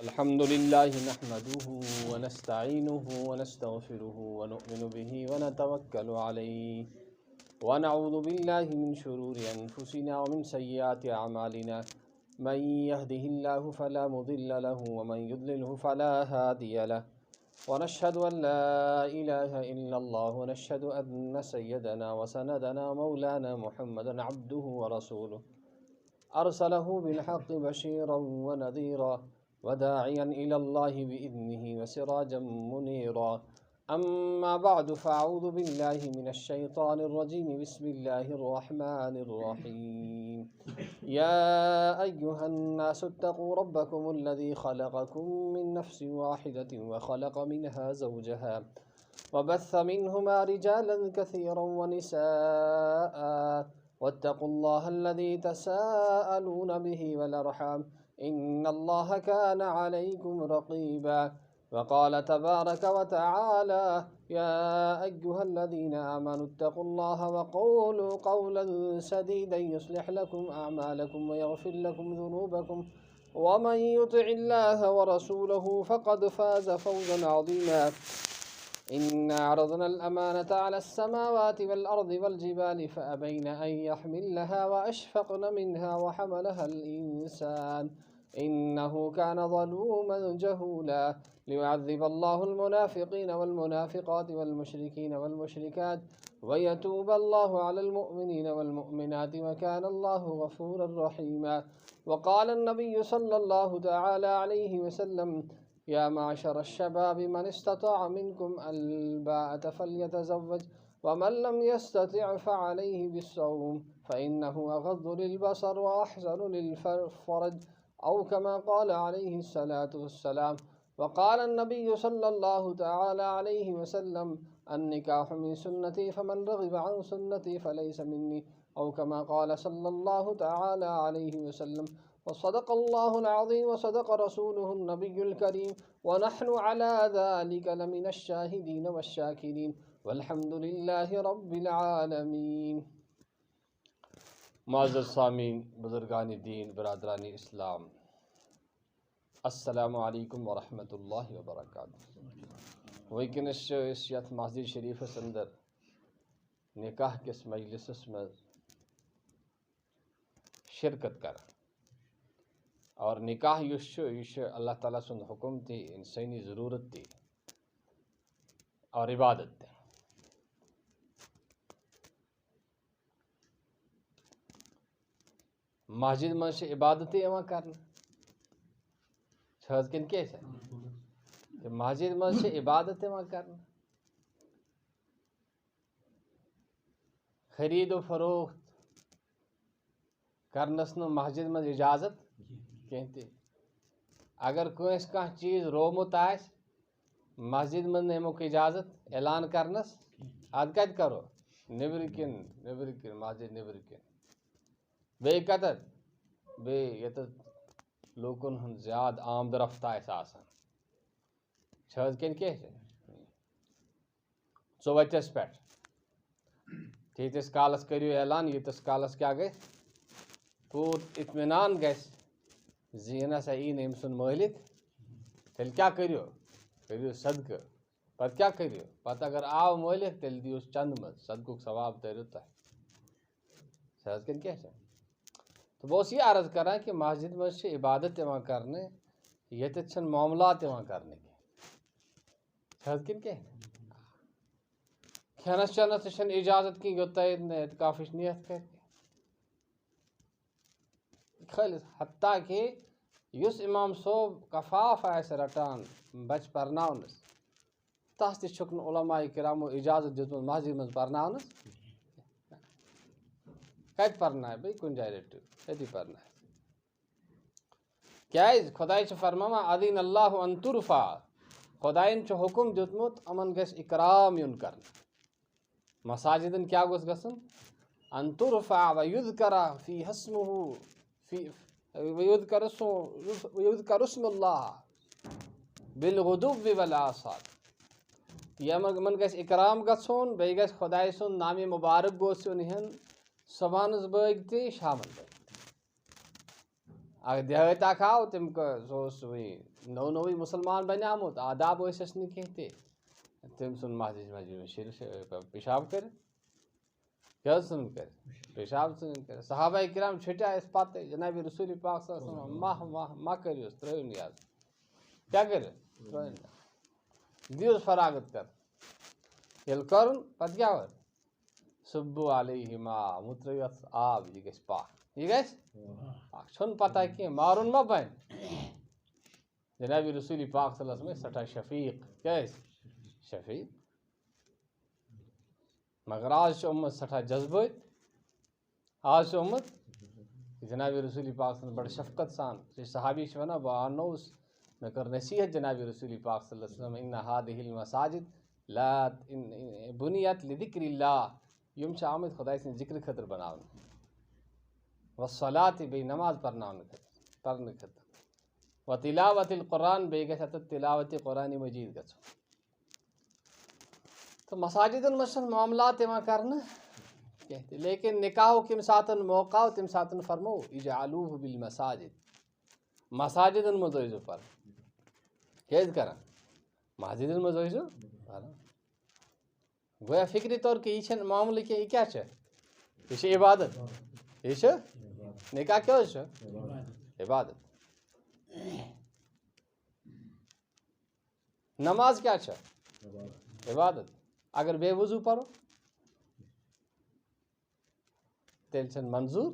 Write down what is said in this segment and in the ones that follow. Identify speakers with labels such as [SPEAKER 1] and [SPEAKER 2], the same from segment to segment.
[SPEAKER 1] الحمد لله نحمده ونستعينه ونستغفره ونؤمن به ونتوكل عليه ونعوذ بالله من شرور أنفسنا ومن سيئات أعمالنا من يهده الله فلا مضل له ومن يضلله فلا هادي له ونشهد أن لا إله إلا الله ونشهد أن سيدنا وسندنا مولانا محمدا عبده ورسوله أرسله بالحق بشيرا ونذيرا وداعيا إلى الله بإذنه وسراجا منيرا أما بعد فأعوذ بالله من الشيطان الرجيم بسم الله الرحمن الرحيم يا أيها الناس اتقوا ربكم الذي خلقكم من نفس واحدة وخلق منها زوجها وبث منهما رجالا كثيرا ونساء واتقوا الله الذي تساءلون به والأرحام إن الله كان عليكم رقيبا وقال تبارك وتعالى يا أيها الذين آمنوا اتقوا الله وقولوا قولا سديدا يصلح لكم أعمالكم ويغفر لكم ذنوبكم ومن يطع الله ورسوله فقد فاز فوزا عظيما إنا عرضنا الأمانة على السماوات والأرض والجبال فأبين أن يحملنها وأشفقن منها وحملها الإنسان إنه كان ظلوما جهولا ليعذب الله المنافقين والمنافقات والمشركين والمشركات ويتوب الله على المؤمنين والمؤمنات وكان الله غفورا رحيما وقال النبي صلى الله تعالى عليه وسلم يا معشر الشباب من استطاع منكم الباءة فليتزوج ومن لم يستطع فعليه بالصوم فإنه أغض للبصر وأحسن للفرج أو كما قال عليه الصلاة والسلام وقال النبي صلى الله تعالى عليه وسلم النكاح من سنتي فمن رغب عن سنتي فليس مني أو كما قال صلى الله تعالى عليه وسلم وصدق الله العظيم وصدق رسوله النبي الكريم ونحن على ذلك لمن الشاهدين والشاكرين والحمد لله رب العالمين. معزز سامعین، بزرگان دین، برادران اسلام، السلام علیکم ورحمۃ اللہ وبرکاتہ. ونکس یت مسجد شریفس اندر نکاح کس مجلسس مز شرکت کر اور نکاح یہ اللہ تعالیٰ سن حکم تھی، انسانی ضرورت تھی اور عبادت تھی. مسجد مز عبادت کرنا کن کی مسجد مز عبادت کرنا. خرید و فروخت کرنس نو مسجد مز اجازت کہیں تھی. اگر کنس کانٛہہ چیز رومت آس مسجد من نیمک اجازت اعلان کرنس اد کت کرو نبر کن مسجد نبر کن بی کتت بی یتت لوکن ہن زیاد آمد رفت آسان چھز کن کی ژوٚوَتِس پٮ۪ٹھ تیٖتِس کالس کٔرِو اعلان ییٖتِس کالس کیٛاہ گژھِ پوٗرٕ اطمینان گژھِ زِ نسا ای نہٕ أمۍ سُنٛد مٲلِک تیٚلہِ کیٛاہ کٔرِو صدقہٕ. پتہٕ کیٛاہ کٔرِو پتہٕ اگر آو مٲلِک تیٚلہِ دِیوٗس چندٕ منٛز صدقُک ثواب تٔرِو تۄہہِ. سہٕ کِنہٕ کیٛاہ چھِ تہٕ بہٕ اوسُس یہِ عرض کران کہ مسجد منٛز چھِ عبادت یِوان کرنہٕ ییٚتٮ۪تھ چھِنہٕ معاملات یِوان کرنہٕ کینٛہہ. سہٕ کِنہٕ کیٛاہ کھٮ۪نس چٮ۪نس تہِ چھنہٕ اجازت کینٛہہ یوٚتام نہٕ اعتکافٕچ نیت کرِ خٲلِص. حتیٰ کہ یُس امام صٲب کفاف آسہِ رٹان بچہِ پرناونس تس تہِ چھُکھ نہٕ علماء کرامو اجازت دِژمٕژ مسجد منٛز پرناونس. کتہِ پرنایہِ بیٚیہِ کُنہِ جایہِ رٔٹِو تٔتی پرنایہِ. کیٛازِ خۄداے چھُ فرماوان اذن اللہ ان ترفع، خۄدایَن چھُ حُکم دیُتمُت یِمن گژھِ اکرام یُن کرنہٕ. مساجدن کیٛاہ گوٚژھ گژھُن ان ترفع ویذکر فیہا اسمہ ویذکر اسم اللہ بالغدو والآصال. یِمن گژھِ اکرام گژھُن بیٚیہِ گژھِ خۄداے سُنٛد نامِ مُبارک گوٚژھ یُن ہیٚن صبحنس بٲگۍ تہِ شامن بٲگۍ تہِ. اگر دیہات اکھ آو تم سہ نو نوے مسلمان بنیامت آداب ٲسِس نہٕ کینٛہہ تہِ تٔمۍ ژھُن مسجد میں پیشاب کٔرِتھ کیٛاہ حظ ژھُنُن کٔرِتھ پیشاب ژھُنُن کٔرِتھ صحابہ کرام چھُٹیٛاے أسۍ پتہٕ جنابِ رسول پاک صلی اللہ علیہ وسلم مہ کٔرِوُس ترٛٲیِو نہٕ حظ کیٛاہ کٔرِو ترٛٲیِو نہٕ دِیوُس فراغت کر ییٚلہِ کَرُن پتہٕ کیٛاہ وَنہِ صُبحُ علیہ ما وۄنۍ ترٛٲیِو اَتھ آب یہِ گژھِ پاک یہِ گژھِ چھُنہٕ پتہ کینٛہہ مارُن ما بنہِ جنابِ رسول پاک صلی اللہ علیہ وسلم سٮ۪ٹھاہ شفیق کیٛاہ ٲسۍ شفیق مگر آز چھُ آمُت سٮ۪ٹھاہ جذبٲتۍ آز چھُ آمُت جنابِ رسول پاک صلی بڑٕ شفقت سان صحابی چھِ وَنان بہٕ آننووُس مےٚ کٔر نصیٖحت جنابِ رسول پاک صلی اللہ علیہ وسلم اِنَّ هذِهِ المساجد لا بُنیت لذکر اللہ یِم چھِ آمٕتۍ خۄداے سٕنٛدِ ذِکرٕ خٲطرٕ بناونہٕ وصلاۃ بیٚیہِ نماز پرناونہٕ خٲطرٕ پرنہٕ خٲطرٕ وتلاوت القرآن بیٚیہِ گژھِ اَتٮ۪تھ تلاوتِ قرآنِ مجیٖد گژھُن تہٕ مساجدن منٛز چھِنہٕ معاملات یِوان کرنہٕ کینٛہہ تہِ لیکن نکاحُک ییٚمہِ ساتہٕ موقع آو تَمہِ ساتہٕ فرمو اجعلوہ بالمساجد مساجدن منٛز ٲسۍزیو پران کیٛازِ کران مسجدن منٛز ٲسۍزیو پران گویا فکرِ طور کہِ یہِ چھَنہٕ معاملہٕ کینٛہہ یہِ کیٛاہ چھِ یہِ چھِ عبادت یہِ چھِ نکاح کیٛاہ حظ چھُ عبادت نماز کیٛاہ چھِ عبادت اگر بے وضوٗ پرو تیٚلہِ چھَنہٕ منظوٗر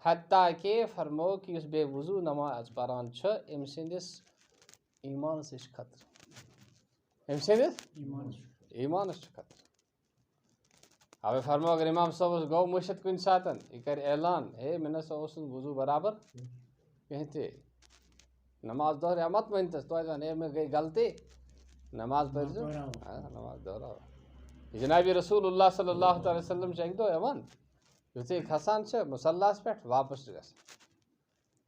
[SPEAKER 1] حتیٰ کہِ فرمو کہِ یُس بے وضوٗ نماز پران چھُ أمۍ سٕنٛدِس ایٖمانسٕے چھُ خطرٕ أمۍ سٕنٛدِس ایٖمانس چھُ خطرٕ اوے فرمو اگر امام صٲبس گوٚو مٔشِد کُنہِ ساتہٕ یہِ کرِ اعلان ہے مےٚ نسا اوس نہٕ وضوٗ برابر کینٛہہ تہِ نماز دۄہراو مت ؤنۍتَس توتہِ وَن ہے مےٚ گٔے غلطی نماز پٔرۍزیو نماز دۄہراو جنابِ رسول اللہ صلی اللہ تعالیٰ وسلم چھِ اَکہِ دۄہ یِوان یُتھُے کھسان چھِ مُصلاہس پٮ۪ٹھ واپس چھِ گژھان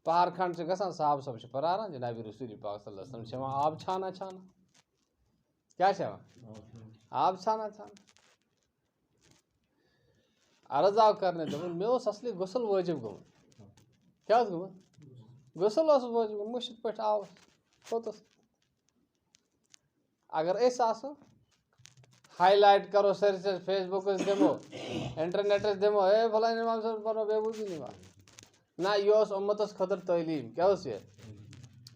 [SPEAKER 1] پہر کھنٛڈ چھِ گژھان صاحب صٲب چھِ پراران جنابِ رسول پاک صلی اللہ علیہ وسلم چھِ یِوان آب چھانا چھانا کیٛاہ چھِ یِوان آب چھانا چھانا عرض آو کرنہٕ دوٚپُن مےٚ اوس اصلی غسل وٲجِب گوٚمُت کیٛاہ اوس گوٚمُت غسل اوسُس وٲجِب گوٚمُت مٔشِد پٲٹھۍ آوُس کھوٚتُس اگر أسۍ آسو ہاے لایٹ کرو سٲرسٕے فیس بُکس دِمو انٹرنیٹس دِمو ہے فلٲنۍ امام صٲبن پرنو بے وضوٗ نماز نہ یہِ اوس اُمتس خٲطرٕ تعلیٖم کیٛاہ اوس یہِ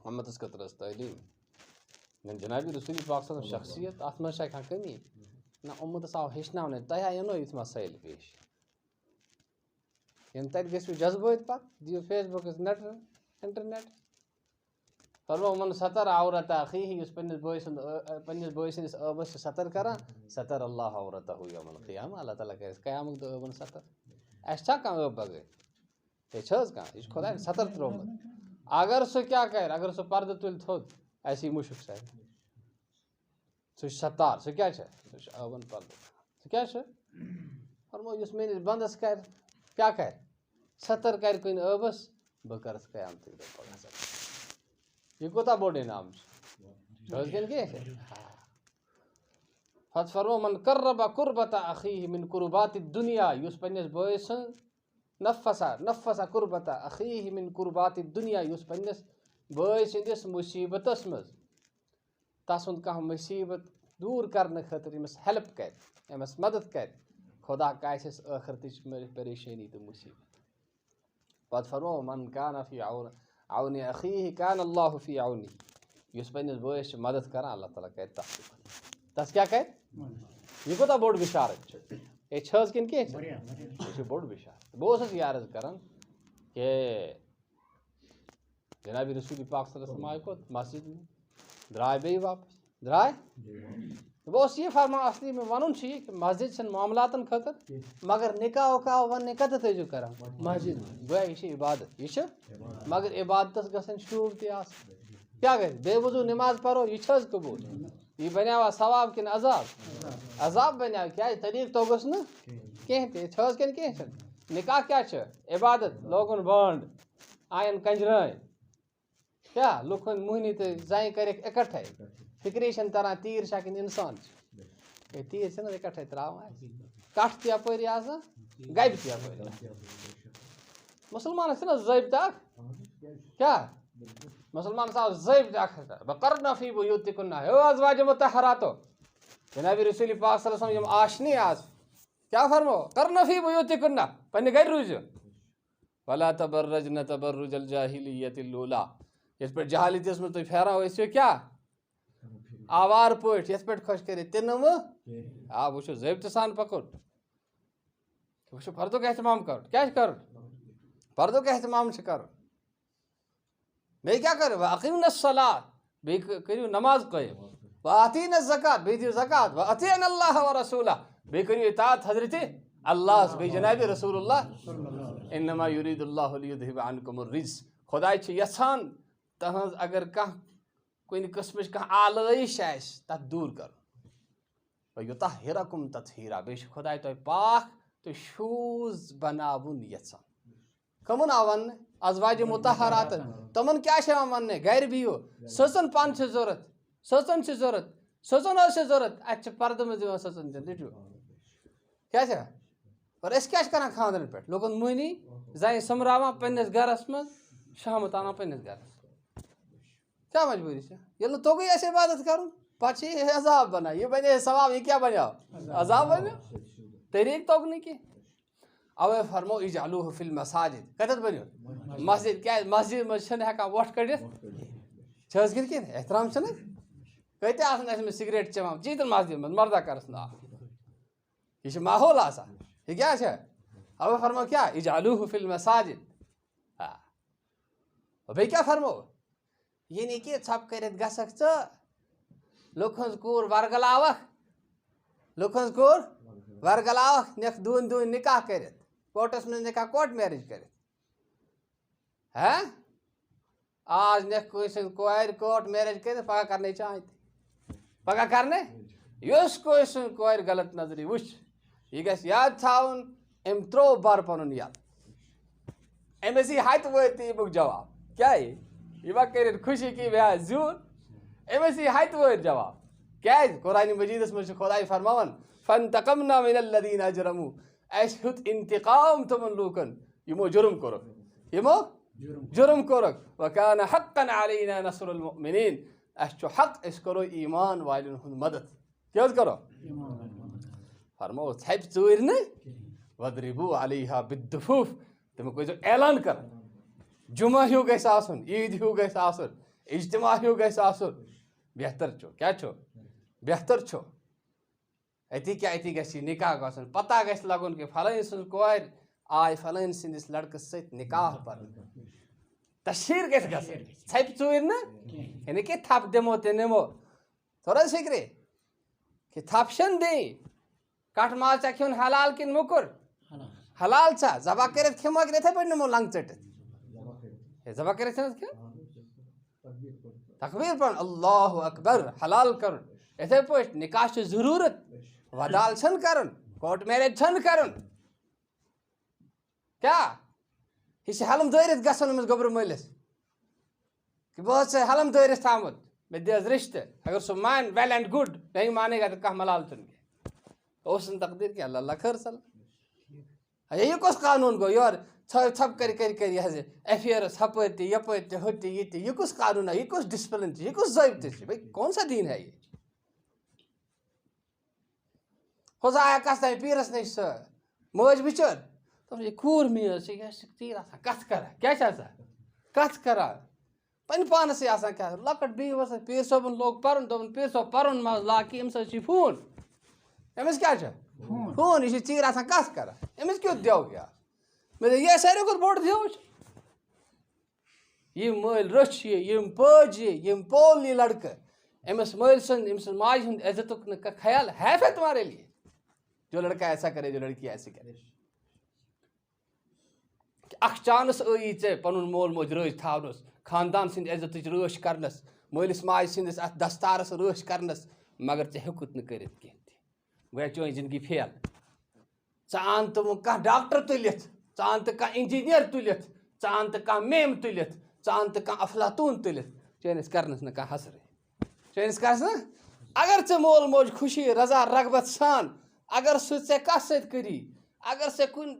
[SPEAKER 1] اُمتس خٲطرٕ ٲس تعلیٖم جنابِ رسول پاک صٲب سٕنٛز شخصیت اتھ منٛز چھا کانٛہہ کٔمی نہ اُمتس آو ہیٚچھناونہٕ تۄہہِ آیو نہٕ یِتھ مسٲیِل پیش ییٚمہِ تَتہِ گٔژھِو جذبٲتۍ پتہٕ دِیِو فیس بُکس نیٹ انٹرنیٹ فرمو من ستر عورت اخیہ یُس پننِس بٲے سٕنٛدِس ٲبس چھِ ستر کران ستر اللہ عورتہ یوم القیامہ اللہ تعالیٰ کرٮ۪س قیامُک دۄہ ٲبن ستر اَسہِ چھا کانٛہہ ٲب بغٲر ہے چھِ حظ کانٛہہ یہِ چھُ خۄداین ستر ترٛوومُت اگر سُہ کیٛاہ کرِ اگر سُہ پردٕ تُلہِ تھوٚد اَسہِ یی مُشُک سارنٕے سُہ چھُ ستار سُہ کیٛاہ چھِ سُہ چھُ ٲبن پردٕ سُہ کیٛاہ چھُ فرمو یُس میٲنِس بنٛدس کرِ کیٛاہ کرِ ستر کرِ کُنہِ ٲبس بہٕ کرس قیامتٕکۍ دۄہ پگاہ ستر یہِ کوٗتاہ بوٚڑ انعام چھُ حظ کِنہٕ کینٛہہ پتہٕ فرمو من قربا قربتہ اخیہ من قربات دُنیا یُس پننِس بٲے سٕنٛز نفسا قربتہ اخیہ من قربات دُنیا یُس پننِس بٲے سٕنٛدِس مُصیبتس منٛز تسُنٛد کانٛہہ مُصیبت دوٗر کرنہٕ خٲطرٕ أمِس ہیلپ کرِ أمِس مدد کرِ خۄدا کاسٮ۪س ٲخرتٕچ پریشٲنی تہٕ مُصیبت پتہٕ فرمو من کانہ فی عونِ اخیہ کان اللہ فی عونی یُس پننِس بٲیِس چھُ مدد کران اللہ تعالیٰ کرِ تتھ تہِ مدد تس کیٛاہ کرِ یہِ کوٗتاہ بوٚڑ بِشارت چھُ ہے چھِ حظ کِنہٕ کینٛہہ یہِ چھُ بوٚڑ بِشارت بہٕ اوسُس یہِ عرض کران کہِ جنابِ رسول پاک صلی اللہ علیہ وسلم آے کوٚت مسجد منٛز درٛاے بیٚیہِ واپس درٛاے بہٕ اوسُس یہِ فرمان اصلی مےٚ وَنُن چھُ یہِ کہِ مسجد چھنہٕ معاملاتن خٲطرٕ مگر نکاح وکاح وننہِ کتٮ۪تھ ٲسۍزیو کران مسجد منٛز گویا یہِ چھِ عبادت یہِ چھِ مگر عبادتس گژھن شوٗب تہِ آسٕنۍ کیٛاہ گژھِ بے وضوٗ نماز پرو یہِ چھِ حظ قبوٗل یہِ بنیٛاوا ثواب کِنہٕ عذاب عذاب بنیٛاو کیٛازِ طریٖقہٕ توٚگُس نہٕ کینٛہہ تہِ چھِ حظ کِنہٕ کینٛہہ چھُنہٕ نکاح کیٛاہ چھُ عبادت لوگُن بانٛڈ آین کنجرٲنۍ کیٛاہ لُکن موہنی تہٕ زنہِ کٔرِکھ اِکٹھے فِکری چھنہٕ تران تیٖر چھا کِنہٕ اِنسان چھُ ہے تیٖر چھِنہٕ اِکٹھے تراوان اَسہِ کٹھ تہِ یپٲری آسان گبہِ تہِ یپٲری مُسلمانس چھِنہ ضٲبطہٕ اکھ کیا مسلمان صاحب ضعیف آخر وقرنا فی بیوتکن ازواج مطہراتو جناب رسول پاک صلی اللہ علیہ وسلم آشنی آز کیا فرمو کرنا فی بیوتکن پنہ گھر روزو ولا تبرجن تبرج الجاہلیت الاولی یس پہ جہالتس میں تھی پھیران ٲسِو کیا آوار پٲٹھۍ یس پہ خوش کٔرِتھ تہِ نہٕ آ وٕچھو ضٲبطہٕ سان پکُن وٕچھو فردُک احتمام کرُن کیٛاہ چھُ کرُن فردُک احتمام چھُ کرُن بیٚیہِ کیٛاہ کٔرِو وَأَقِیمْنَا الصَّلَاةَ بیٚیہِ کٔرِو نماز قٲیِم وَآتِیْنَا الزَّکات بیٚیہِ دِیِو زکات وَأَطِیعْنَا اللَّهَ وَرَسُولَهُ بیٚیہِ کٔرِو اطاعت حضرتِ اللہ بیٚیہِ جنابِ رسول اللہ اِنَّمَا یُریٖدُ اللّٰهُ لِیُذْهِبَ عَنکُمُ الرِّجْسَ خۄداے چھُ یژھان تہنٛز اگر کانٛہہ کُنہِ قٕسمٕچ کانٛہہ آلٲیِش آسہِ تتھ دوٗر کرُن وَیُطَہِّرَکُم تَطْہیٖرًا بیٚیہِ چھُ خۄداے تۄہہِ پاک تہٕ شوٗژ بناوُن یژھان کٕمن آو وننہٕ ازواجِ مطہراتن تِمن کیٛاہ چھُ یِوان وننہٕ گرِ بِہِو سٕژن پن چھِ ضوٚرتھ سٕژن چھِ ضوٚرتھ سٕژن حظ چھِ ضوٚرتھ اتہِ چھِ پردٕ منٛز یِوان سٕژن دِنہٕ رٔٹِو کیٛاہ چھا اور أسۍ کیٛاہ چھِ کران خانٛدرن پٮ۪ٹھ لُکن مٔہنی زنہِ سوٚمبراوان پننِس گرس منٛز شامت انان پننِس گرس کیٛاہ مجبوٗری چھِ ییٚلہِ نہٕ توٚگُے آسہِ عبادت کرُن پتہٕ چھِ یہِ عذاب بنان یہِ بنے ثواب یہِ کیٛاہ بنیو عذاب بنیو طریٖقہٕ توٚگ نہٕ کینٛہہ اوے فرمو اجعلوہ فی المساجد کتٮ۪تھ بنیو مسجد کیٛازِ مسجد منٛز چھِنہٕ ہٮ۪کان وۄٹھ کٔڑِتھ چھِ حظ کِنہٕ کِنہٕ احترام چھُنہٕ کۭتیاہ آسان ٲسمٕتۍ سگریٹ چٮ۪وان چیٖتن مسجد منٛز مردہ کرس ناو یہِ چھُ ماحول آسان یہِ کیٛاہ چھِ اوے فرمو کیٛاہ اجعلوہ فی المساجد بیٚیہِ کیٛاہ فرمو یہِ نہٕ کہِ ژھۄپہٕ کٔرِتھ گژھکھ ژٕ لُکہٕ ہٕنٛز کوٗر ورگلاوکھ لُکہٕ ہٕنٛز کوٗر ورگلاوکھ نِکھ دوٗنۍ دوٗنۍ نکاح کٔرِتھ کوٹس منٛز نکاح کوٹ میریج کٔرِتھ آز نِکھ کٲنٛسہِ ہٕنٛز کورِ کوٹ میریج کٔرِتھ پگاہ کرنے چانہِ تہِ پگاہ کرنے یُس کٲنٛسہِ سٕنٛز کورِ غلط نظرِ وٕچھ یہِ گژھِ یاد تھاوُن أمۍ ترٛوو بر پنُن یَلہٕ أمِس یی ہتہِ وٲرۍ تہِ اَمیُک جواب کیٛاہ یہِ ما کٔرِتھ خوشی کہِ مےٚ آسہِ زیُن أمِس یی ہتہِ وٲرۍ جواب کیٛازِ قرآنِ مجیٖدس منٛز چھُ خۄداے فرماوان فانتقمنا من الذین اجرموا اَسہِ ہیوٚت انتقام تِمن لوٗکن یِمو جُرم کوٚرُکھ یِمو جُرم کوٚرُکھ وکان حقا علینا نصر المؤمنین اَسہِ چھُ حق أسۍ کرو ایٖمان والٮ۪ن ہُنٛد مدد کیٛاہ حظ کرو فرمو ژھپہِ ژوٗرِ نہٕ وَضرِبوٗ علیہا بالدُفوٗف تِمن ٲسۍزیو اعلان کران جُمعہ ہیوٗ گژھِ آسُن عیٖد ہیوٗ گژھِ آسُن اجتماع ہیوٗ گژھِ آسُن بہتر چھُ کیٛاہ چھُ بہتر چھُ أتی کیٛاہ أتی گژھِ یہِ نکاح گژھُن پتہ گژھِ لگُن کہِ فلٲنۍ سٕنٛز کورِ آے فلٲنۍ سٕنٛدِس لڑکہٕ سۭتۍ نکاح پرنہٕ تشہیٖر گژھِ گژھٕنۍ ژھپہِ ژوٗرِ نہٕ یعنی کہِ تھپھ دِمو تہِ نِمو توٚر حظ فِکرِ کہِ تھپھ چھنہٕ دِنۍ کٹھ ماز ژےٚ کھیوٚن حلال کِنہٕ موٚکُر حلال چھا ذبح کٔرِتھ کھٮ۪مو کِنہٕ یِتھٕے پٲٹھۍ نِمو لنٛگہٕ ژٔٹِتھ ذبح کٔرِتھ چھِنہٕ حظ کھٮ۪ون تقبیٖر پرُن اللہ اکبر حلال کرُن یِتھٕے پٲٹھۍ نکاح چھُ ضروٗرت ودال چھنہٕ کرُن کوٹ میریج چھنہٕ کرُن کیٛاہ یہِ چھِ حلم دٲرِتھ گژھُن أمِس گوٚبرٕ مٲلِس کہِ بہٕ حظ چھُسے حلم دٲرِتھ تھاوُت مےٚ دِ حظ رِشتہٕ اگر سُہ مانہِ ویل اینڈ گُڈ نہیں مانے گا تہٕ کانٛہہ ملال چھُنہٕ کینٛہہ اوس نہٕ تقدیٖر کینٛہہ اللہ اللہ خٲر صلہ یہِ کُس قانوٗن گوٚو یورٕ ژھۄپہٕ کٔرۍ یہِ حظ یہِ ایفیٲرٕس ہُپٲرۍ تہِ یپٲرۍ تہِ ہُہ تہِ یہِ تہِ یہِ کُس قانوٗن یہِ کُس ڈِسپلن چھُ یہِ کُس ضٲبطہٕ چھُ بھائی کون سا دیٖن ہے یہِ ہُہ آیا کَس تانۍ پیٖرَس نِش سۄ مٲج بِچٲر دوٚپُن یہِ کوٗر میٲنۍ چھِ یہِ چھِ ژیٖر آسان کَتھ کران کیٛاہ چھِ آسان کَتھ کران پنٕنہِ پانَسٕے آسان کیٛاہ لۄکٕٹ بِہِو ٲس پیٖر صٲبُن لوگ پَرُن دوٚپُن پیٖر صٲب پَرُن منٛز لاگ کہِ أمِس حظ چھُے فون أمِس کیٛاہ چھُ فون یہِ چھِ ژیٖر آسان کَتھ کران أمِس کیُتھ دیو کیٛاہ مےٚ دوٚپ یہِ ساروی کھۄتہٕ بوٚڑ دیو چھُ یِم مٲلۍ رٔچھِ یہِ یِم پٲج یہِ یِم پول یہِ لڑکہٕ أمِس مٲلۍ سُنٛد أمۍ سٕنٛز ماجہِ ہُنٛد عزتُک نہٕ کانٛہہ خیال ہے ہے تُمہارے لیے جو لڑکا ایسا کرے جو لڑکی ایسے کرے اکھ چانس ٲیی ژےٚ پنُن مول موج رٲچھ تھاونس خاندان سٕنٛدِ عزتٕچ رٲچھ کرنس مٲلِس ماجہِ سٕنٛدِس اتھ دستارس رٲچھ کرنس مگر ژےٚ ہیوٚکُتھ نہٕ کٔرِتھ کینٛہہ تہِ گویا چٲنۍ زندگی فیل ژٕ اَن تہٕ وۄنۍ کانٛہہ ڈاکٹر تُلِتھ ژٕ اَن تہٕ کانٛہہ انجیٖنیر تُلِتھ ژٕ اَن تہٕ کانٛہہ میم تُلِتھ ژٕ اَن تہٕ کانٛہہ افلاطوٗن تُلِتھ چٲنِس کرنس نہٕ کانٛہہ حسرٕے چٲنِس کرس نہٕ اگر ژےٚ مول موج خوشی رضا رغبت سان اگر سُہ ژےٚ کتھ سۭتۍ کٔری اگر ژےٚ کُنہِ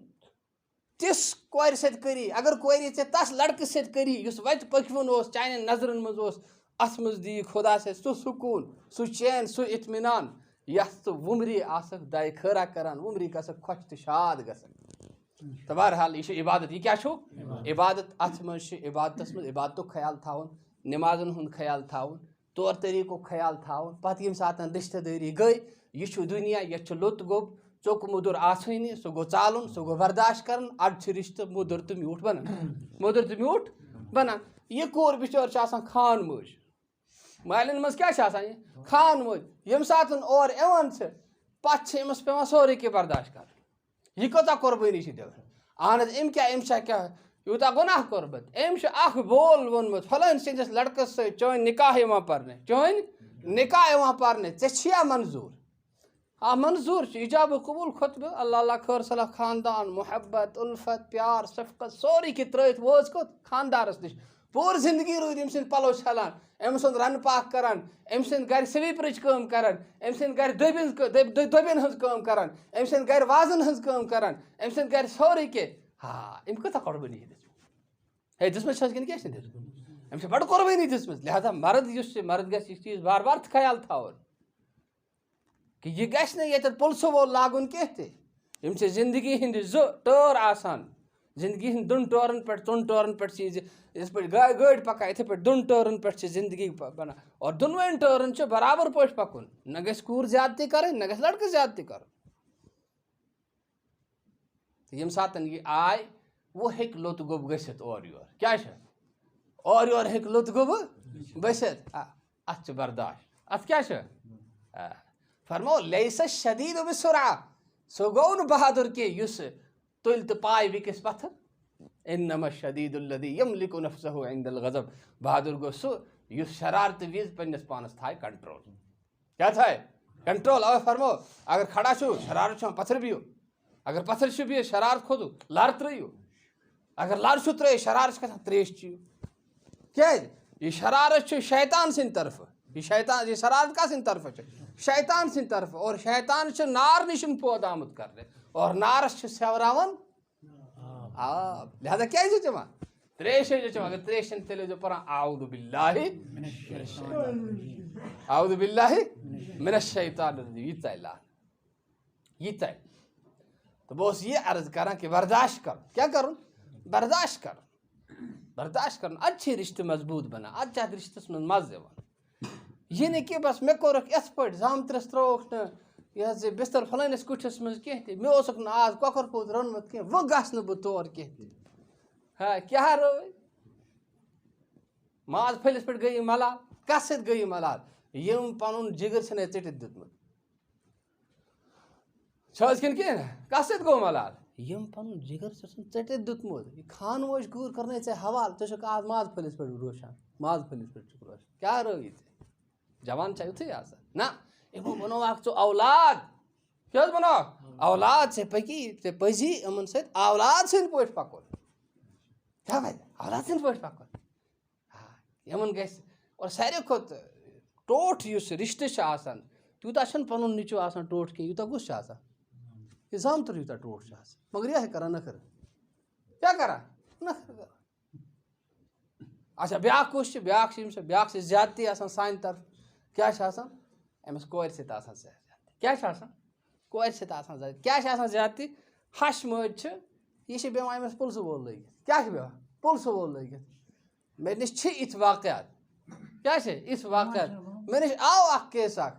[SPEAKER 1] تِس کورِ سۭتۍ کٔری اگر کورِ ژےٚ تَس لڑکہٕ سۭتۍ کٔری یُس وَتہِ پٔکۍوُن اوس چانٮ۪ن نظرَن منٛز اوس اَتھ منٛز دِیہِ خۄدا ژےٚ سُہ سکوٗن سُہ چین سُہ اطمینان یَتھ ژٕ وُمری آسکھ دعاے خٲرا کَران وُمری گژھکھ خۄش تہٕ شاد گژھکھ تہٕ بہرحال یہِ چھُ عبادت یہِ کیٛاہ چھُ عبادت اَتھ منٛز چھِ عبادتَس منٛز عبادتُک خیال تھاوُن نٮ۪مازَن ہُنٛد خیال تھاوُن طور طریٖقُک خیال تھاوُن پَتہٕ ییٚمہِ ساتہٕ رِشتہٕ دٲری گٔے یہِ چھُ دُنیا یَتھ چھُ لوٚت گوٚب ژوٚک موٚدُر آسٲنی سُہ گوٚو ژالُن سُہ گوٚو برداشت کَرُن اَڑٕ چھِ رِشتہٕ موٚدُر تہٕ میوٗٹھ بَنان موٚدُر تہٕ میوٗٹھ بَنان یہِ کوٗر بِچٲر چھِ آسان خان موج مالٮ۪ن منٛز کیٛاہ چھِ آسان یہِ خان موج ییٚمہِ ساتہٕ اورٕ یِوان چھِ پَتہٕ چھِ أمِس پٮ۪وان سورُے کینٛہہ برداشت کَرُن یہِ کۭژاہ قۄربٲنی چھِ دِوان اہن حظ أمۍ کیٛاہ أمۍ چھا کیٛاہ یوٗتاہ گۄناہ کوٚرمُت أمۍ چھُ اَکھ بول ووٚنمُت فلٲنۍ سٕنٛدِس لڑکَس سۭتۍ چٲنۍ نِکاح یِوان پَرنہِ چٲنۍ نِکاح یِوان پَرنہِ ژےٚ چھِیا منظوٗر آ منظوٗر چھُ اِجاب قبوٗل خۄطبہٕ اللہ اللہ خٲر صلاح خاندان محبت اُلفت پیار شفقت سورُے کینٛہہ ترٛٲوِتھ وٲژ کوٚت خاندارَس نِش پوٗرٕ زندگی روٗدۍ أمۍ سٕنٛدۍ پَلو چھَلان أمۍ سُنٛد رَنہٕ پاک کَران أمۍ سٕنٛدۍ گَرِ سویٖپرٕچ کٲم کَران أمۍ سٕنٛدۍ گَرِ دٔبِن ہٕنٛز کٲم کَران أمۍ سٕنٛدۍ گَرِ وازَن ہٕنٛز کٲم کَران أمۍ سٕنٛدۍ گَرِ سورُے کینٛہہ أمۍ کۭژاہ قۄربٲنی دِژمٕژ ہے دِژمٕژ چھَس کِنہٕ کیٛاہ چھِ دِژمٕژ أمۍ چھِ بَڑٕ قۄربٲنی دِژمٕژ لہٰذا مرد یُس چھِ مرد گژھِ یہِ چیٖز بار بار خیال تھاوُن کہِ یہِ گژھِ نہٕ ییٚتٮ۪تھ پُلسہٕ وول لاگُن کینٛہہ تہِ یِم چھِ زندگی ہِنٛدِ زٕ ٹٲر آسان زندگی ہِنٛدۍ دۄن ٹٲرَن پٮ۪ٹھ ژۄن ٹٲرَن پٮ۪ٹھ چھِ یہِ یِتھ پٲٹھۍ گٲڑۍ پَکان یِتھَے پٲٹھۍ دۄن ٹٲرَن پٮ۪ٹھ چھِ زندگی بَنان اور دۄنوَے ٹٲرَن چھِ برابر پٲٹھۍ پَکُن نہ گژھِ کوٗر زیادتی کَرٕنۍ نہ گژھِ لڑکہٕ زیادتی کَرُن تہٕ ییٚمہِ ساتہٕ یہِ آے وۄنۍ ہیٚکہِ لوٚت گوٚب گٔژھِتھ اورٕ یورٕ کیٛاہ چھِ اورٕ یورٕ ہیٚکہِ لوٚت گوٚبہٕ گٔژھِتھ اَتھ چھِ برداشت اَتھ کیٛاہ چھِ فرمو لیسا شدیٖد بِسُرعہ سُہ گوٚو نہٕ بہادُر کینٛہہ یُس تُلہِ تہٕ پایہِ بیٚکِس پَتھر اِنما شدیٖد الذی یملِکُ نفسہ عند الغضب بہادُر گوٚو سُہ یُس شرارتہٕ وِزِ پنٛنِس پانَس تھایہِ کنٹرول کیٛاہ تھایہِ کنٹرول اَوَے فرمو اگر کھڑا چھُو شرارت چھُ پَتھر بِہِو اگر پَتھر چھُ بِہِتھ شرارت کھوٚتوٕ لَر ترٛٲیِو اگر لَر چھُو ترٛٲیِتھ شرارت چھِ کھَسان ترٛیش چیٚیِو کیٛازِ یہِ شرارت چھُ شیطان سٕنٛدِ طرفہٕ یہِ شرارت کَس سٕنٛدِ طرفہٕ چھِ شیطان سٕنٛدِ طرفہٕ اور شیطان چھُ نار نِش پٲدٕ آمُت کَرنہِ اور نارَس چھِ سیٚوراوان آب لہٰذا کیٛازِ چھِ چٮ۪وان ترٛیش ٲسۍزیو چٮ۪وان اگر ترٛیش چھَنہٕ تیٚلہِ ٲسۍزیو پَران اعوذ باللہ اعوذ باللہ من الشیطان الرجیم یہِ ژَلہِ لعنت یہِ ژَلہِ تہٕ بہٕ اوسُس یہِ عرض کَران کہِ برداشت کَرُن کیٛاہ کَرُن برداشت کَرُن اَدٕ چھِ رِشتہٕ مضبوٗط بَنان اَدٕ چھِ اَتھ رِشتَس منٛز مَزٕ یِوان یہِ نہٕ کہِ بَس مےٚ کوٚرُکھ یِتھ پٲٹھۍ زامترَس ترٛووُکھ نہٕ یہِ حظ یہِ بِستَر پھلٲنِس کُٹھِس منٛز کینٛہہ تہِ مےٚ اوسُکھ نہٕ آز کۄکُر پوٗت روٚنمُت کینٛہہ وۄنۍ گژھٕ نہٕ بہٕ تور کینٛہہ تہِ ہا کیٛاہ رٲے ماز پھٔلِس پٮ۪ٹھ گٔیے ملال کَتھ سۭتۍ گٔیے ملال یِم پَنُن جِگر چھِنہٕ اَسہِ ژٔٹِتھ دیُتمُت چھِ حظ کِنہٕ کینٛہہ کَتھ سۭتۍ گوٚو ملال یِم پَنُن جِگر چھُسَن ژٔٹِتھ دیُتمُت یہِ خان موج کوٗر کَرنَے ژےٚ حوالہٕ ژٕ چھُکھ آز ماز پھٔلِس پٮ۪ٹھ روشان ماز پھٔلِس پٮ۪ٹھ چھُکھ روشان کیٛاہ رٲیی ژےٚ جوان چھا یُتھُے آسان نہ یِمو بَنووَکھ ژٕ اولاد کیٛاہ حظ بَنووَکھ اولاد ژےٚ پَزی یِمَن سۭتۍ اولاد سٕنٛدۍ پٲٹھۍ پَکُن کیٛاہ پَزِ اولاد سٕنٛدۍ پٲٹھۍ پَکُن یِمَن گژھِ اور ساروی کھۄتہٕ ٹوٹھ یُس رِشتہٕ چھُ آسان تیوٗتاہ چھُنہٕ پَنُن نیٚچوٗ آسان ٹوٹھ کینٛہہ یوٗتاہ کُس چھُ آسان یہِ زامتُر یوٗتاہ ٹوٹھ چھُ آسان مگر یِہوٚے کَران نَکھٕ کیٛاہ کَران نَکھٕ کَران اچھا بیٛاکھ کُس چھِ بیٛاکھ چھِ زیادتی آسان سانہِ طرفہٕ کیٛاہ چھِ آسان أمِس کورِ سۭتۍ آسان زیادتی کیٛاہ چھِ آسان کورِ سۭتۍ آسان زیادتی کیٛاہ چھِ آسان زیادتی ہَش مٲج چھِ یہِ چھِ بیٚہوان أمِس پُلسہٕ وول لٲگِتھ کیٛاہ چھِ بیٚہوان پُلسہٕ وول لٲگِتھ مےٚ نِش چھِ یِتھۍ واقعات کیٛاہ چھِ یِتھۍ واقعات مےٚ نِش آو اَکھ کیس اَکھ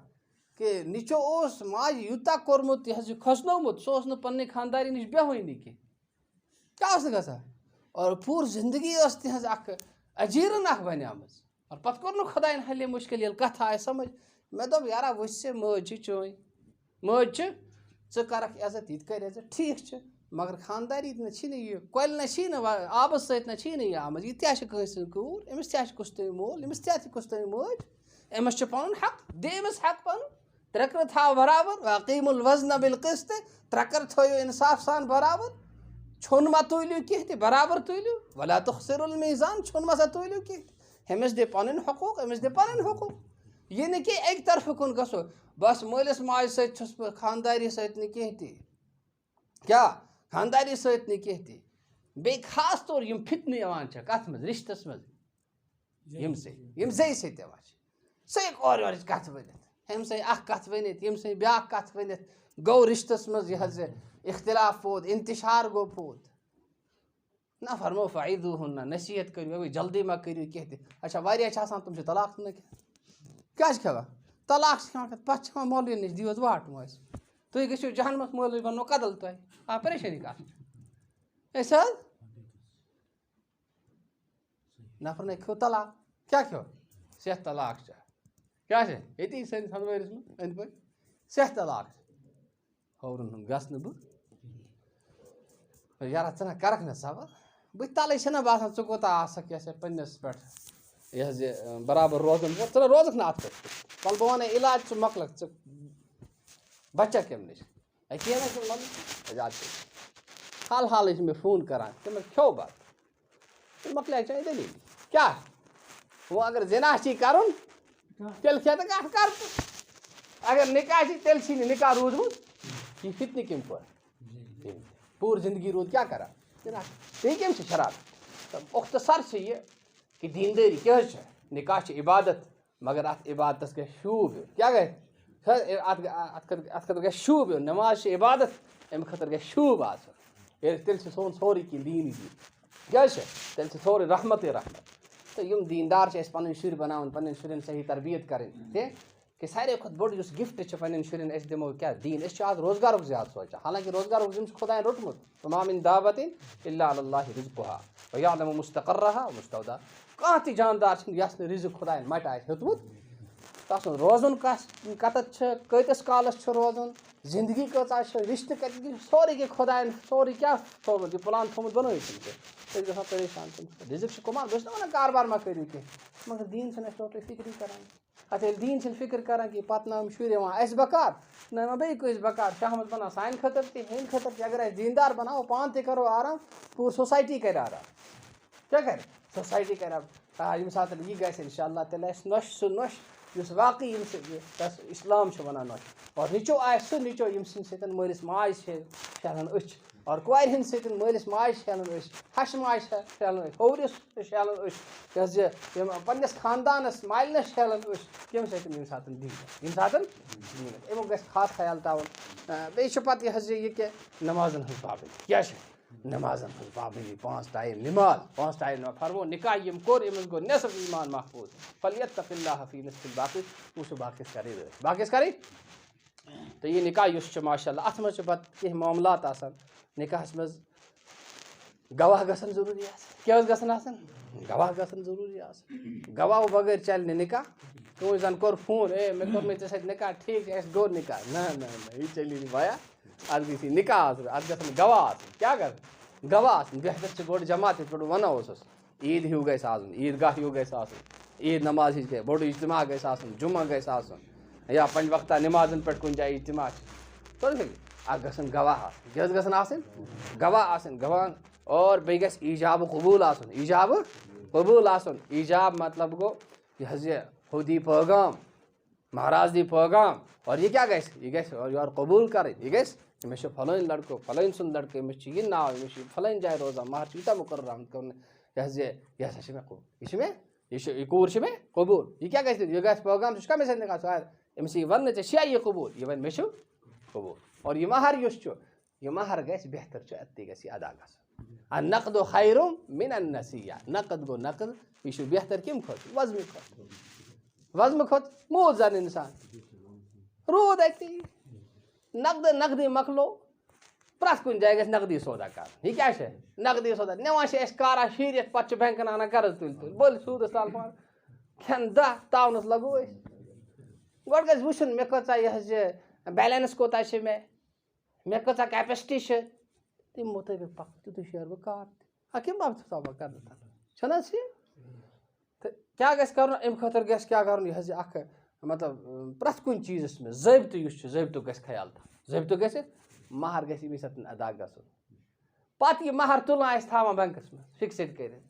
[SPEAKER 1] کہِ نِچو اوس ماجہِ یوٗتاہ کوٚرمُت یہِ حظ یہِ کھوژنومُت سُہ اوس نہٕ پنٛنہِ خاندارٮ۪ن نِش بیٚہوٲنی کینٛہہ کیٛاہ اوس نہٕ گژھان اور پوٗرٕ زندگی ٲس تِہٕنٛز اَکھ اجیٖرَن اَکھ بَنیمٕژ اور پَتہٕ کوٚر نہٕ خۄدایَن حلہِ مُشکِل ییٚلہِ کَتھٕ آیہِ سَمٕجھ مےٚ دوٚپ یارا وٕچھ ژٕ مٲج چھِ چٲنۍ مٲج چھِ ژٕ کَرَکھ عزت یہِ تہِ کَرِ عزت ٹھیٖک چھِ مگر خانداری نہ چھِی نہٕ یہِ کۄلہِ نہ چھِی نہٕ آبَس سۭتۍ نہ چھِی نہٕ یہِ آمٕژ یہِ تہِ چھِ کٲنٛسہِ ہٕنٛز کوٗر أمِس تہِ چھِ کُستٲنۍ مول أمِس تہِ چھِ کُستٲنۍ مٲج أمِس چھُ پَنُن حق دِ أمِس حق پَنُن ترٛکرٕ تھاو برابر واقعیٖم الوزن بالقسط ترٛکَر تھٲیِو اِنصاف سان برابر ژھوٚن مہ تُلِو کینٛہہ تہِ برابر تُلِو ولا تُخسِرُ المیٖزان ژھوٚن مہ سا تُلِو کینٛہہ تہِ أمِس دِ پَنٕنۍ حقوٗق أمِس دِ پَنٕنۍ حقوٗق یہِ نہٕ کہِ اَکہِ طرفہٕ کُن گژھو بَس مٲلِس ماجہِ سۭتۍ چھُس بہٕ خانداری سۭتۍ نہٕ کینٛہہ تہِ کیٛاہ خانداری سۭتۍ نہٕ کینٛہہ تہِ بیٚیہِ خاص طور یِم فتنہٕ یِوان چھِ کَتھ منٛز رِشتَس منٛز یِم زَے سۭتۍ یِوان چھِ سُے اورٕ یورٕچ کَتھ ؤنِتھ ہُمہِ سٕنٛدۍ اَکھ کَتھ ؤنِتھ ییٚمہِ سٕنٛدۍ بیٛاکھ کَتھ ؤنِتھ گوٚو رِشتَس منٛز یہِ حظ یہِ اختلاف پوٚد اِنتِشار گوٚو پوٚد نہ فرمو فعیٖدوٗہُن نہ نصیٖحت کٔرِو وۄنۍ جلدی ما کٔرِو کینٛہہ تہِ اچھا واریاہ چھِ آسان تِم چھِ طلاق ژھٕنان کیٛاہ چھِ کھٮ۪وان طلاق چھِ کھٮ۪وان پَتہٕ چھِ کھٮ۪وان مولوی نِش دِیِو حظ واٹ مٲنٛسہِ تُہۍ گٔژھِو جہنمَس مولوی بَننو قتل تۄہہِ آ پریشٲنی کَتھ أسۍ حظ نفرَن کھیوٚو طلاق کیٛاہ کھیوٚو سیٚھ طلاق چھِ کیٛاہ چھِ ییٚتی سٲنِس ہَموٲرِس منٛز أنٛدۍ پٔکۍ سیٚھ طلاق چھِ ہورُن ہُنٛد گژھٕ نہٕ بہٕ یارا ژٕ نہ کَرَکھ نہٕ صبر بٕتھِ تَلَے چھِنہ باسان ژٕ کوٗتاہ آسَکھ یہِ ہسا پنٛنِس پٮ۪ٹھ یہِ حظ یہِ برابر روزُن ژٕ نہ روزَکھ نہٕ اَتھ پٮ۪ٹھ وَلہٕ بہٕ وَنَے علاج ژٕ مۄکلَکھ ژٕ بَچَکھ کَمہِ نِش ہے کینٛہہ نہ چھُنہٕ وَنُن زیادٕ حال حالٕے چھِ مےٚ فون کَران تٔمۍ کھیوٚو بَتہٕ تیٚلہِ مۄکلیٛاے چٲنۍ دٔلیٖل کیٛاہ وۄنۍ اگر زِنا چھی کَرُن تیٚلہِ کھٮ۪تہٕ کَتھ کَر ژٕ اگر نِکاح چھی تیٚلہِ چھی نہٕ نِکاح روٗدمُت یہِ فتنہٕ کٔمۍ کوٚر پوٗرٕ زندگی روٗد کیٛاہ کَران بیٚیہِ کٔمۍ چھِ شراب مۄختصر چھِ یہِ کہِ دیٖندٲری کیٛاہ حظ چھِ نِکاح چھِ عبادت مگر اَتھ عبادتَس گژھِ شوٗب یُن کیٛاہ گژھِ اَتھ خٲطرٕ گژھِ شوٗب یُن نٮ۪ماز چھِ عبادت اَمہِ خٲطرٕ گژھِ شوٗب آسُن تیٚلہِ چھِ سون سورُے کینٛہہ دیٖنی دیٖن کیٛاہ حظ چھِ تیٚلہِ چھِ سورُے رحمتٕے رحمت تہٕ یِم دیٖندار چھِ اَسہِ پَنٕنۍ شُرۍ بَناوٕنۍ پنٛنٮ۪ن شُرٮ۪ن صحیح تربیت کَرٕنۍ تہِ کہِ ساروی کھۄتہٕ بوٚڑ یُس گِفٹ چھِ پنٛنٮ۪ن شُرٮ۪ن أسۍ دِمو کیٛاہ دیٖن أسۍ چھِ آز روزگارُک زیادٕ سونٛچان حالانکہِ روزگارُک زِم چھُ خۄدایَن روٚٹمُت وَما مِن دابَتٍ اِلَّا عَلَى اللہِ رِزْقُهَا وَيَعْلَمُ مُسْتَقَرَّهَا وَمُسْتَوْدَاهَا کانٛہہ تہِ جاندار چھِنہٕ یَس نہٕ رِزق خۄدایَن مَٹہِ آسہِ ہیوٚتمُت تَسُنٛد روزُن کَتَتھ چھِ کۭتِس کالَس چھُ روزُن زندگی کۭژاہ چھِ رِشتہٕ کَتہِ سورُے کینٛہہ خۄدایَن سورُے کیٛاہ تھوٚومُت یہِ پٕلان تھوٚمُت بَنٲوِتھ تٔمۍ أسۍ گژھان پریشان رِزق چھِ کُمار بہٕ چھُس نہ وَنان کاربار ما کٔرِو کینٛہہ مگر دیٖن چھِنہٕ اَسہِ ٹوٹلی فِکری کَران اَتھ ییٚلہِ دیٖن چھِنہٕ فِکر کَران کہِ پَتہٕ نہ یِم شُرۍ یِوان اَسہِ بکار نہ یِوان بیٚیہِ کٲنٛسہِ بکار شہمت بَنان سانہِ خٲطرٕ تہِ ہِنٛدِ خٲطرٕ تہِ اگر أسۍ دیٖندار بَناوو پانہٕ تہِ کَرو آرام پوٗرٕ سوسایٹی کَرِ آرام کیٛاہ کَرِ سوسایٹی کَرِ ییٚمہِ ساتہٕ یہِ گژھِ اِنشاء اللہ تیٚلہِ آسہِ نۄش سُہ نۄش یُس واقعی ییٚمہِ سۭتۍ اِسلام چھُ وَنان نۄش اور نیٚچوٗ آسہِ سُہ نیٚچوٗ ییٚمہِ سٕنٛدِ سۭتۍ مٲلِس ماجہِ چھِ شیٚہلان أچھ اور کورِ ہِنٛدِ سۭتۍ مٲلِس ماجہِ چھِ شیٚہلان أچھ ہَشہِ ماجہِ چھِ شیٚہلان أچھ ہورِس چھِ شیٚہلان أچھ یہِ حظ یِم پنٛنِس خاندانَس مالِنَس شیٚہلان أچھ کَمہِ سۭتۍ ییٚمہِ ساتہٕ دیٖن ییٚمہِ ساتہٕ دیٖن اَمیُک گژھِ خاص خیال تھاوُن بیٚیہِ چھُ پَتہٕ یہِ حظ یہِ کہِ نٮ۪مازَن ہٕنٛز پابنٛدی کیٛاہ چھِ نٮ۪مازَن ہٕنٛز پابنٛدی 5 ٹایم نِماز 5 ٹایم فرمو نِکاح ییٚمۍ کوٚر أمِس گوٚو نٮ۪صف ایٖمان محفوٗظ فلیتق اللہِ فی نِصفِ الباقی وٕچھو باقیَس کَرٕنۍ رٲچھ باقیَس کَرٕنۍ تہٕ یہِ نِکاح یُس چھُ ماشاء اللہ اَتھ منٛز چھِ پَتہٕ کینٛہہ معاملات آسان نِکاحَس منٛز گواہ گژھن ضروٗری آسٕنۍ کیٛاہ حظ گژھن آسٕنۍ گواہ گژھن ضروٗری آسٕنۍ گواہو بغٲر چَلہِ نہٕ نِکاح کٲنٛسہِ زَن کوٚر فون ہے مےٚ کوٚر نہٕ ژےٚ سۭتۍ نِکاح ٹھیٖک چھِ اَسہِ گوٚو نِکاح نہ یہِ چلی نہٕ بیا اَتھ گژھِ یہِ نِکاح آسُن اَتھ گژھن گواہ آسٕنۍ کیٛاہ گژھن گواہ آسٕنۍ بہتر چھِ گۄڈٕ جماعت یِتھ پٲٹھۍ بہٕ وَنان اوسُس عیٖد ہیوٗ گژھِ آسُن عیٖد گاہ ہیوٗ گژھِ آسُن عیٖد نماز ہِش گژھِ بوٚڑ اجتماع گژھِ آسُن جُمعہ گژھِ آسُن یا پنٛجہِ وقتہ نِمازَن پٮ۪ٹھ کُنہِ جایہِ اجتماع چھِ سمجھ اَتھ گژھن گواہ آسٕنۍ کیٛاہ حظ گژھن آسٕنۍ گواہ آسٕنۍ گواہ اور بیٚیہِ گژھِ ایٖجابہٕ قبوٗل آسُن ایٖجابہٕ قبوٗل آسُن ایٖجاب مطلب گوٚو یہِ حظ یہِ ہُہ دی پٲغام مہراز دی پٲغام اور یہِ کیٛاہ گژھِ یہِ گژھِ یورٕ قبوٗل کَرٕنۍ یہِ گژھِ أمِس چھُ فلٲنۍ لٔڑکہٕ فلٲنۍ سُنٛد لٔڑکہٕ أمِس چھُ یہِ ناو أمِس چھُ فلٲنۍ جایہِ روزان مہر چھُ یوٗتاہ مُقرر آمُت کَرنہٕ یہِ حظ یہِ ہسا چھِ مےٚ یہِ چھِ مےٚ یہِ کوٗر چھِ مےٚ قبوٗل یہِ کیٛاہ گژھِ یہِ گژھِ پٲغام ژٕ چھُکھا مےٚ سۭتۍ نِکاح ژٕ أمِس یی وَننہٕ ژےٚ چھےٚ یہِ قبوٗل یہِ وَنہِ مےٚ چھُ قبوٗل اور یہِ مہر یُس چھُ یہِ مہر گژھِ بہتر چھُ اَتی گژھِ یہِ ادا گژھُن نقد و خیرُم مِن النصیحہ نقد گوٚو نقد یہِ چھُ بہتر کَمہِ کھۄتہٕ وزمہِ کھۄتہٕ وزمہٕ کھۄتہٕ موٗد زَن اِنسان روٗد اَتی نقدٕے مۄکلو پرٛٮ۪تھ کُنہِ جایہِ گژھِ نقدی سودا کَرُن یہِ کیٛاہ چھِ نقدی سودا نِوان چھِ أسۍ کارا شیٖرِتھ پَتہٕ چھِ بٮ۪نٛکَن اَنان قرض تُلۍ بٔلۍ سوٗدَس تَل پانہٕ کھٮ۪ن دَہ تاونَس لَگو أسۍ گۄڈٕ گژھِ وٕچھُن مےٚ کۭژاہ یہِ حظ یہِ بیلَنٕس کوٗتاہ چھِ مےٚ کۭژاہ کیپیسٹی چھِ تَمہِ مُطٲبِق پَکہٕ تیُتُے شیرٕ بہٕ کار تہِ اَدٕ کَمہِ باپتھ تھاو بہٕ قرض تَل چھُنہٕ حظ ٹھیٖک تہٕ کیٛاہ گژھِ کَرُن اَمہِ خٲطرٕ گژھِ کیٛاہ کَرُن یہِ حظ یہِ اَکھ مطلب پرٛٮ۪تھ کُنہِ چیٖزَس منٛز ضٲبطہٕ یُس چھُ ضٲبطُک گژھِ خیال تھاوُن ضٲبطُک گژھِ مہر گژھِ ییٚمہِ ساتہٕ ادا گژھُن پَتہٕ یہِ مہر تُلان آسہِ تھاوان بٮ۪نٛکَس منٛز فِکسٕڈ کٔرِتھ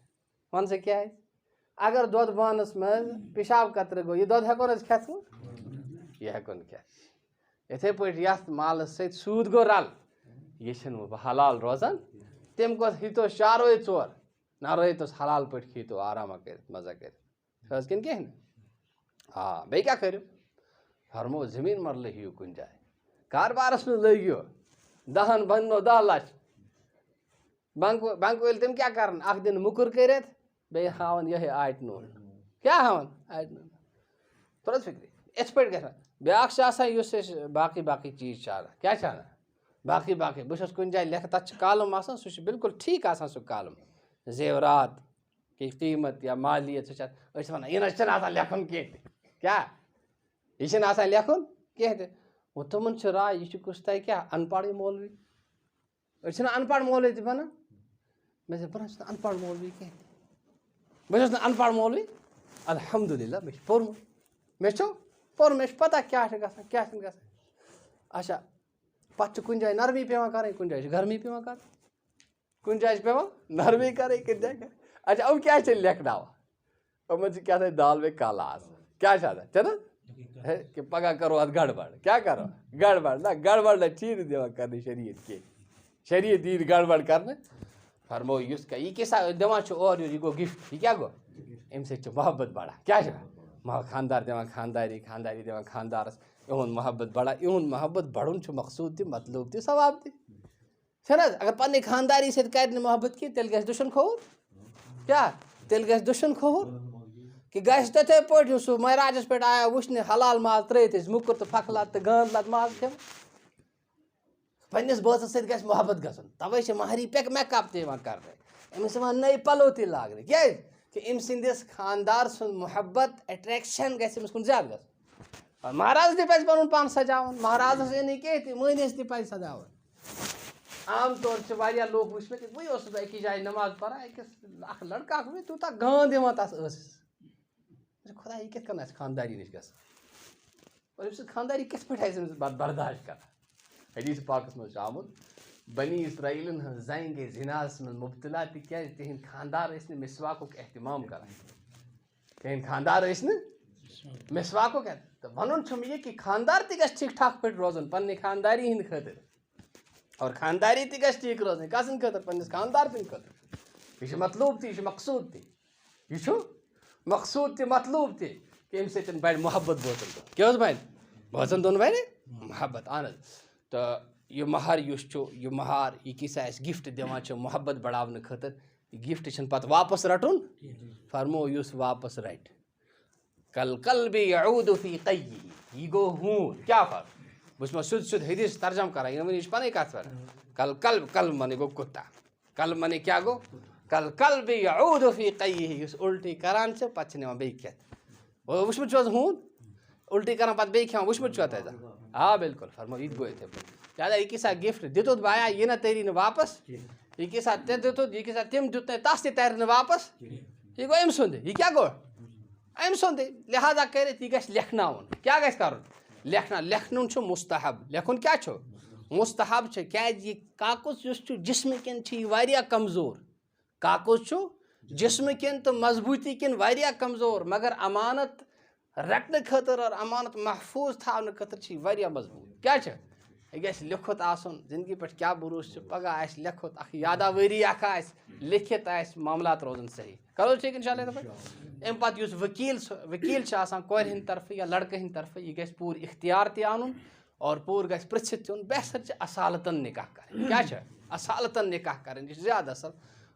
[SPEAKER 1] وَن سا کیٛازِ اگر دۄدٕ بانَس منٛز پِشاب قطرٕ گوٚو یہِ دۄد ہٮ۪کو نہٕ أسۍ کھٮ۪تھ وۄنۍ یہِ ہٮ۪کو نہٕ کھٮ۪تھ یِتھَے پٲٹھۍ یَتھ مالَس سۭتۍ سوٗد گوٚو رَل یہِ چھِنہٕ وۄنۍ حلال روزان تم کھۄتہٕ ہیٚتو شاروے ژور نہ رٲیتوس حلال پٲٹھۍ کھیٚتو آرامہ کٔرِتھ مزہ کٔرِتھ حظ کِنہٕ کِہیٖنۍ نہٕ بیٚیہِ کیٛاہ کٔرِو فرمو زٔمیٖن مرلہٕ ہیٚیِو کُنہِ جایہِ کاربارَس منٛز لٲگِو 10 بننو 10 لچھ بنٛکہٕ وٲلۍ تِم کیٛاہ کَرَن اَکھ دِن مُکُر کٔرِتھ بیٚیہِ ہاوَن یِہوٚے آٹہِ نوٗن کیٛاہ ہاوَن آٹہِ نوٗن توٚر حظ فِکرِ یِتھ پٲٹھۍ گژھِ بیٛاکھ چھِ آسان یُس أسۍ باقٕے چیٖز چھِ اَنان کیٛاہ چھِ اَنان باقٕے بہٕ چھُس کُنہِ جایہِ لیکھان تَتھ چھِ کالم آسان سُہ چھُ بالکل ٹھیٖک آسان سُہ کالم زیورات کہ قیٖمت یا مالیت سُہ چھِ أسۍ چھِ وَنان یہِ نہ چھِنہٕ آسان لیکھُن کینٛہہ تہِ کیٛاہ یہِ چھِنہٕ آسان لیکھُن کینٛہہ تہِ وۄنۍ تِمَن چھِ راے یہِ چھُ کُس تۄہہِ کیٛاہ اَن پَڑٕے مولوی أسۍ چھِنہٕ اَن پَڑھ مولوی تہِ بَنان مےٚ دوٚپ بہٕ نہ چھُس نہٕ اَن پَڑھ مولوی کینٛہہ تہِ بہٕ چھُس نہٕ اَن پَڑھ مولوی الحمدُاللہ مےٚ چھُ پوٚرمُت مےٚ چھُ پوٚرمُت مےٚ چھُ پَتہ کیٛاہ چھِ گژھان کیٛاہ چھِنہٕ گژھان اچھا پَتہٕ چھِ کُنہِ جایہِ نرمی پیٚوان کَرٕنۍ کُنہِ جایہِ چھِ گرمی پیٚوان کَرٕنۍ کُنہِ جایہِ چھِ پیٚوان نرمی کَرٕنۍ کُنہِ جایہِ کَرٕنۍ اچھا یِم کیٛازِ چھِ لیکھناوان یِمَن چھِ کیٛاہ تھام دال میں کالا آسان کیٛاہ چھِ آسان چھَنہٕ کہِ پگاہ کَرو اَتھ گڑبڑ کیٛاہ کَرو گڑبڑ نہ گڑبڑ نہ چھی نہٕ دِوان کَرنہٕ شریعت کینٛہہ شریعت دی نہٕ گڑبڑ کَرنہٕ فرمو یُس یہِ کیٛاہ دِوان چھُ اورٕ یورٕ یہِ گوٚو گِفٹ یہِ کیٛاہ گوٚو اَمہِ سۭتۍ چھِ محبت بڑان کیٛاہ چھِ خاندار دِوان خانداری دِوان خاندارَس یِہُنٛد محبت بڑان یِہُنٛد محبت بڑُن چھُ مقصوٗد تہِ مطلوٗب تہِ ثواب تہِ چھَنہٕ حظ اگر پنٛنہِ خانداری سۭتۍ کَرِ نہٕ محبت کینٛہہ تیٚلہِ گژھِ دُشن کھووُر کیٛاہ تیٚلہِ گژھِ دُشن کھووُر کہِ گژھِ تِتھَے پٲٹھۍ یُس سُہ معراجَس پٮ۪ٹھ آیو وٕچھنہِ حلال ماز ترٛٲیِتھ ٲسۍ مُکُر تہٕ پھَکھ لَت تہٕ گانٛد لَت ماز کھٮ۪وان پنٛنِس بٲژَس سۭتۍ گژھِ محبت گژھُن تَوَے چھِ مہری میک اپ تہِ یِوان کَرنہٕ أمِس یِوان نٔے پَلو تہِ لاگنہٕ کیٛازِ کہِ أمۍ سٕنٛدِس خاندار سُنٛد محبت اٮ۪ٹرٛیکشَن گژھِ أمِس کُن زیادٕ گژھُن مہراز تہِ پَزِ پَنُن پان سَجاوُن مہرازَس یی نہٕ کینٛہہ تہِ مٲہنِس تہِ پَزِ سَجاوُن عام طور چھِ واریاہ لوٗکھ وٕچھمٕتۍ بٕے اوسُس أکِس جایہِ نٮ۪ماز پَران أکِس اَکھ لٔڑکہٕ اَکھ وٕچھ تیوٗتاہ گانٛد یِوان تَتھ ٲسَس خۄدا یہِ کِتھ کٔنۍ آسہِ خانداری نِش گژھان اور أمۍ سٕنٛز خانداری کِتھ پٲٹھۍ آسہِ أمِس برداشت کَران حدیٖث پاکَس منٛز چھُ آمُت بنی اسرائیٖلَن ہٕنٛز زَنہِ گٔے زِناہَس منٛز مُبتلا تِکیٛازِ تِہِنٛدۍ خاندار ٲسۍ نہٕ مِسواکُک احتِمام کَران تِہِنٛدۍ خاندار ٲسۍ نہٕ مِسواکُک تہٕ وَنُن چھُم یہِ کہِ خاندار تہِ گژھِ ٹھیٖک ٹھاک پٲٹھۍ روزُن پنٛنہِ خانداری ہِنٛدِ خٲطرٕ اور خانداری تہِ گژھِ ٹھیٖک روزٕنۍ کَس سٕنٛدِ خٲطرٕ پنٛنِس خاندار سٕنٛدِ خٲطرٕ یہِ چھُ مطلوٗب تہِ یہِ چھُ مقصوٗد تہِ یہِ چھُ مقصوٗد تہِ مطلوٗب تہِ کہِ اَمہِ سۭتۍ بَڑِ محبت بٲژَن دۄن کیٛاہ حظ بَڑِ بٲژَن دۄن بَڑِ محبت اہن حظ تہٕ یہِ مہر یُس چھُ یہِ مہر یہِ کیٖژاہ اَسہِ گِفٹ دِوان چھِ محبت بَڑاونہٕ خٲطرٕ یہِ گِفٹ چھِنہٕ پَتہٕ واپَس رَٹُن فرمو یُس واپَس رَٹہِ کل قلبِ یعوٗدُ فی قیہِ یہِ گوٚو ہوٗن کیٛاہ فرق بہٕ چھُس وۄنۍ سیوٚد سیوٚد حدیٖث ترجم کَران یہِ وٕنہِ چھِ پَنٕنۍ کَتھ کَران کل معنی گوٚو کُتا کل معنی کیٛاہ گوٚو کل قلبِ یعوٗدُ فی قیہِ یُس اُلٹی کَران چھِ پَتہٕ چھِ نِوان بیٚیہِ کھٮ۪تھ وٕچھمُت چھُ حظ ہوٗن اُلٹی کَران پَتہٕ بیٚیہِ کھٮ۪وان وٕچھمُت چھُوا تۄہہِ آ بِلکُل فرمو یہِ تہِ گوٚو یِتھَے پٲٹھۍ لہٰذا یہِ کیٛاہ سا گِفٹ دِتُتھ بایا یہِ نہ تٔری نہٕ واپَس یہِ کیٛاہ سا تہِ دِتُتھ یہِ کیٛاہ سا تٔمۍ دیُت نہٕ تَس تہِ تَرِ نہٕ واپَس یہِ گوٚو أمۍ سُنٛدٕے یہِ کیٛاہ گوٚو أمۍ سُنٛدٕے لہٰذا کٔرِتھ یہِ گژھِ لیکھناوُن کیٛاہ گژھِ کَرُن لیکھنُن چھُ مُستحب لیکھُن کیٛاہ چھُ مُستحب چھُ کیٛازِ یہِ کاکُز یُس چھُ جِسمہٕ کِنۍ چھِ یہِ واریاہ کمزور کاکُز چھُ جِسمہٕ کِنۍ تہٕ مضبوٗطی کِنۍ واریاہ کمزور مگر اَمانت رَٹنہٕ خٲطرٕ اور اَمانت محفوٗظ تھاونہٕ خٲطرٕ چھِ یہِ واریاہ مضبوٗط کیٛاہ چھِ یہِ گژھِ لیوٚکھُت آسُن زِندگی پٮ۪ٹھ کیٛاہ بروسہٕ چھُ پگاہ آسہِ لیکھُت اَکھ یاداوٲری اَکھ آسہِ لیکھِتھ آسہِ معاملات روزَن صحیح کَرو ٹھیٖک اِنشاء اللہ یِتھَے پٲٹھۍ اَمہِ پَتہٕ یُس ؤکیٖل چھُ آسان کورِ ہِنٛدِ طرفہٕ یا لٔڑکہٕ ہِنٛدِ طرفہٕ یہِ گژھِ پوٗرٕ اختیار تہِ اَنُن اور پوٗرٕ گژھِ پِرٛژھِتھ تہِ یُن بہتر چھِ اصالتن نِکاح کَرٕنۍ کیٛاہ چھِ اصالتن نِکاح کَرٕنۍ یہِ چھِ زیادٕ اَصٕل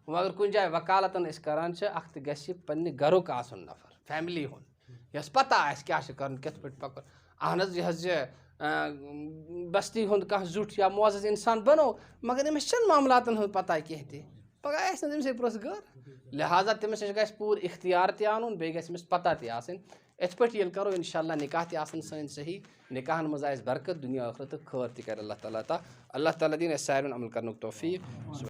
[SPEAKER 1] وۄنۍ اگر کُنہِ جایہِ وکالتن أسۍ کَران چھِ اَکھ تہِ گژھِ پنٛنہِ گَرُک آسُن نفر فیملی ہُنٛد یۄس پَتہ آسہِ کیٛاہ چھِ کَرُن کِتھ پٲٹھۍ پَکُن اہن حظ یہِ حظ یہِ بستی ہُنٛد کانٛہہ زیُٹھ یا معزز اِنسان بَنو مگر أمِس چھَنہٕ معاملاتَن ہٕنٛز پَتہ کینٛہہ تہِ پگاہ آسہِ نہٕ تٔمِسٕے پرٛژھ غٲر لہٰذا تٔمِس نِش گژھِ پوٗرٕ اختیار تہِ اَنُن بیٚیہِ گژھِ أمِس پَتہ تہِ آسٕنۍ یِتھ پٲٹھۍ ییٚلہِ کَرو اِنشاء اللہ نِکاح تہِ آسَن سٲنۍ صحیح نِکاحَن منٛز آسہِ برکت دُنیا ٲخرت تہٕ خٲر تہِ کَرِ اللہ تعالیٰ اللہ تعالیٰ دِیِن اَسہِ سارنٕے عمل کَرنُک توفیٖق